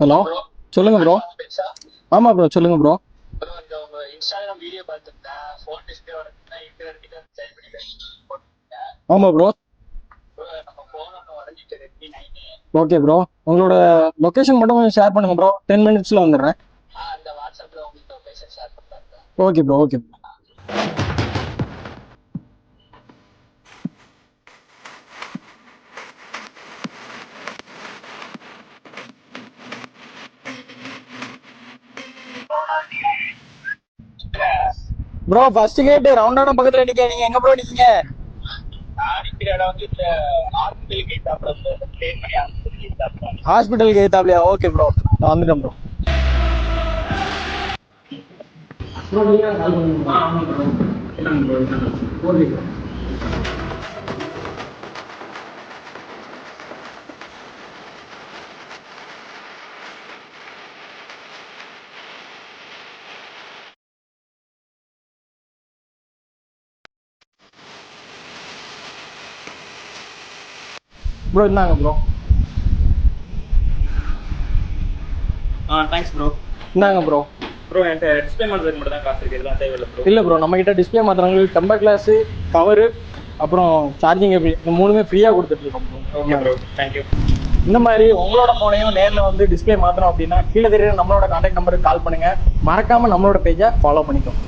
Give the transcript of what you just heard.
Hello, சொல்லுங்க bro. ஆமா bro, சொல்லுங்க ப்ரோ. ஆமா ப்ரோ. ஓகே ப்ரோ, உங்களோட லொகேஷன் மட்டும் கொஞ்சம் ஷேர் பண்ணுங்க ப்ரோ. 10 மினிட்ஸ்ல வந்துடுறேன். Okay bro, okay bro. Bro first gate ரவுண்டான பக்கத்துல நிக்க. நீங்க எங்க ப்ரோ நிக்கீங்க? ஹாஸ்பிட்டலுக்கு எய்தாப்லையா? ஓகே ப்ரோ, நான் வந்துட்டேன் ப்ரோ. ப்ரோ நீங்க கால் பண்ணுங்க ப்ரோ. Okay bro. ப்ரோ இந்தாங்க ப்ரோ. Thanks bro. இந்தாங்க ப்ரோ. ப்ரோ என்கிட்ட டிஸ்பிளே மாற்றுறதுக்கு மட்டும் தான் காசு இருக்குது, இதெல்லாம் தேவையில்லை ப்ரோ. இல்லை ப்ரோ, நம்ம கிட்ட டிஸ்பிளே மாத்திரங்களுக்கு டெம்பர் கிளாஸு, கவரு, அப்புறம் சார்ஜிங் எப்படி இந்த மூணுமே ஃப்ரீயாக கொடுத்துட்ருக்கோம் ப்ரோ. Okay bro, thank you. இந்த மாதிரி உங்களோட ஃபோனையும் நேரில் வந்து டிஸ்பிளே மாற்றணும் அப்படின்னா கீழே தெரியுற நம்மளோட கான்டாக்ட் நம்பருக்கு கால் பண்ணுங்கள். மறக்காமல் நம்மளோட பேஜை ஃபாலோ பண்ணிக்கோங்க.